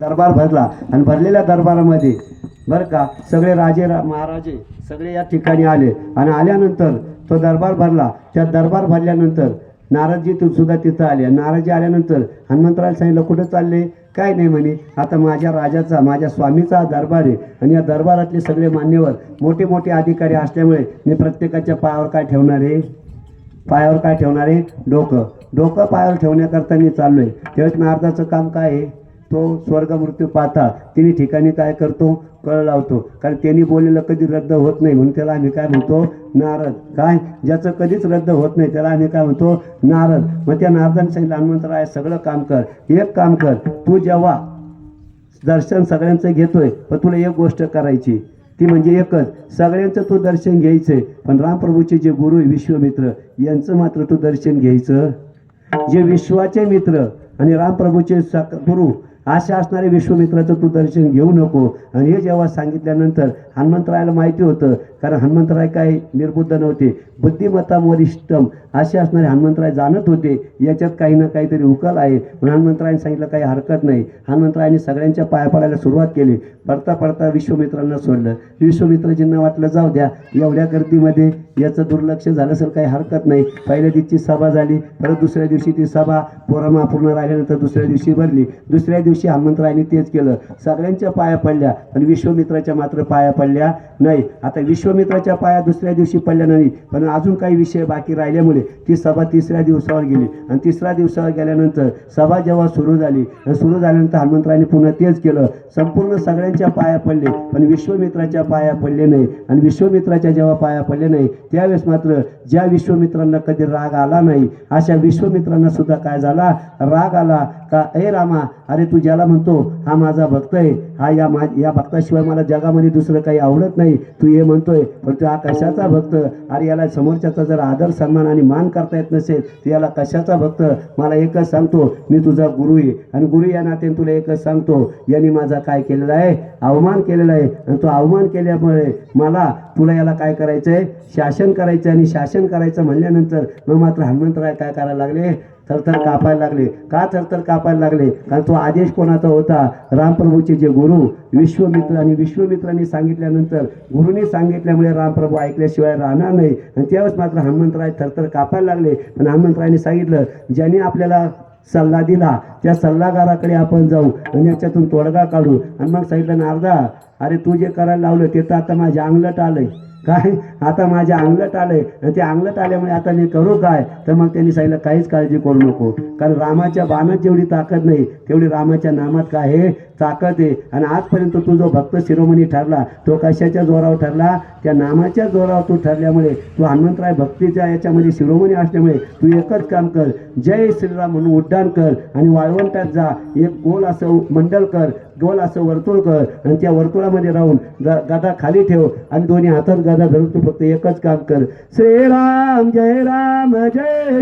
दरबार भरला आणि भरलेल्या दरबारामध्ये बरं का सगळे राजे महाराजे सगळे या ठिकाणी आले आणि आल्यानंतर तो दरबार भरला. त्या दरबार भरल्यानंतर नारदजी सुद्धा तिथं आले. नारदजी आल्यानंतर हनुमंतराला सांगितलं कुठं चालले? काय नाही म्हणे, आता माझ्या राजाचा माझ्या स्वामीचा दरबार आहे आणि या दरबारातले सगळे मान्यवर मोठे मोठे अधिकारी असल्यामुळे मी प्रत्येकाच्या पायावर काय ठेवणार आहे? पायावर काय ठेवणार आहे? डोकं. डोकं पायावर ठेवण्याकरता मी चाललो आहे. त्यावेळेस नारदाचं काम काय आहे? तो स्वर्ग मृत्यू पाहता तिन्ही ठिकाणी काय करतो? कळ लावतो. कारण त्यांनी बोललेलं कधी रद्द होत नाही म्हणून त्याला आम्ही काय म्हणतो? नारद. काय ज्याचं कधीच रद्द होत नाही त्याला आम्ही काय म्हणतो? नारद. मग त्या नारदाने सांगितलं हनुमंतराय सगळं काम कर, एक काम कर, तू जेव्हा दर्शन सगळ्यांचं घेतोय पण तुला एक गोष्ट करायची, ती म्हणजे एकच, सगळ्यांचं तू दर्शन घ्यायचंय पण रामप्रभूचे जे गुरु विश्वमित्र यांचं मात्र तू दर्शन घ्यायचं. जे विश्वाचे मित्र आणि रामप्रभूचे गुरु असे असणारे विश्वमित्राचं तू दर्शन घेऊ नको. आणि हे जेव्हा सांगितल्यानंतर हनुमंतरायाला माहिती होतं, कारण हनुमंतराय काय निर्बुद्ध नव्हते, बुद्धिमत्ता वरिष्ठम असे असणारे हनुमंतराय जाणत होते याच्यात काही ना काहीतरी उकल आहे. म्हणून हनुमंतरायाने सांगितलं काही हरकत नाही. हनुमंतरायाने सगळ्यांच्या पाया पडायला सुरुवात केली. पडता पडता विश्वमित्रांना सोडलं. विश्वमित्रजींना वाटलं जाऊ द्या, एवढ्या गर्दीमध्ये याचं दुर्लक्ष झालं असेल, काही हरकत नाही. पहिल्या दिवशी सभा झाली, परत दुसऱ्या दिवशी ती सभा पोरामा पूर्ण राहिल्यानंतर दुसऱ्या दिवशी भरली. दुसऱ्या दिवशी हनुमंतरायाने तेच केलं, सगळ्यांच्या पाया पडल्या पण विश्वमित्राच्या मात्र पाया पडल्या नाही. आता विश्वमित्राच्या पाया दुसऱ्या दिवशी पडल्या नाही पण अजून काही विषय बाकी राहिल्यामुळे ती सभा तिसऱ्या दिवसावर गेली. आणि तिसऱ्या दिवसावर गेल्यानंतर सभा जेव्हा सुरू झाली, सुरू झाल्यानंतर हनुमंतरायाने पुन्हा तेच केलं, संपूर्ण सगळ्यांच्या पाया पडले पण विश्वमित्राच्या पाया पडले नाही. आणि विश्वमित्राच्या जेव्हा पाया पडले नाही त्यावेळेस मात्र ज्या विश्वमित्रांना कधी राग आला नाही अशा विश्वमित्रांना सुद्धा काय झाला? राग आला. का ए रामा, अरे तू ज्याला म्हणतो हा माझा भक्त आहे, हा या भक्ताशिवाय मला जगामध्ये दुसरं काही आवडत नाही, तू हे म्हणतोय पण तू हा कशाचा भक्त? अरे याला समोरच्याचा जर आदर सन्मान आणि मान करता येत नसेल तर याला कशाचा भक्त? मला एकच सांगतो, मी तुझा गुरु आहे आणि गुरु या नात्याने तुला एकच सांगतो, यांनी माझा काय केलेला आहे? अवमान केलेला आहे. आणि तो अवमान केल्यामुळे मला तुला याला काय करायचंय? शासन करायचं. आणि शासन करायचं म्हणल्यानंतर मग मात्र हनुमंतराय काय करायला लागले? थरथर कापायला लागले. का थरथर कापायला लागले? कारण तो आदेश कोणाचा होता? रामप्रभूचे जे गुरु विश्वमित्र. आणि विश्वमित्रांनी सांगितल्यानंतर गुरुनी सांगितल्यामुळे रामप्रभू ऐकल्याशिवाय राहणार नाही. आणि त्यावेळेस मात्र हनुमंतराय थरथर कापायला लागले. पण हनुमंतरायाने सांगितलं ज्यांनी आपल्याला सल्ला दिला त्या सल्लागाराकडे आपण जाऊ आणि याच्यातून तोडगा काढू. आणि मग सांगितलं नारदा, अरे तू जे करायला लावलं ते तर आता माझ्या अंगलट आलंय. काय? आता माझ्या अंगलट आलंय आणि ते अंगलट आल्यामुळे आता मी करू काय? तर मग त्यांनी सांगितलं काहीच काळजी करू नको, कारण रामाच्या बाणात जेवढी ताकद नाही तेवढी रामाच्या नामात काय आहे? ताकद आहे. आणि आजपर्यंत तू जो भक्त शिरोमणी ठरला तो कशाच्या जोरावर ठरला? त्या नामाच्या जोरावर तू ठरल्यामुळे तू हनुमंतराय भक्तीच्या याच्यामध्ये शिरोमणी असल्यामुळे तू एकच काम कर, जय श्रीराम म्हणून उड्डाण कर आणि वाळवंटात जा, एक गोल असं मंडल कर, गोल असं वर्तुळ कर आणि त्या वर्तुळामध्ये राहून गदा खाली ठेव आणि दोन्ही हातात गदा धरून तू फक्त एकच काम कर, श्रीराम जय राम जय जय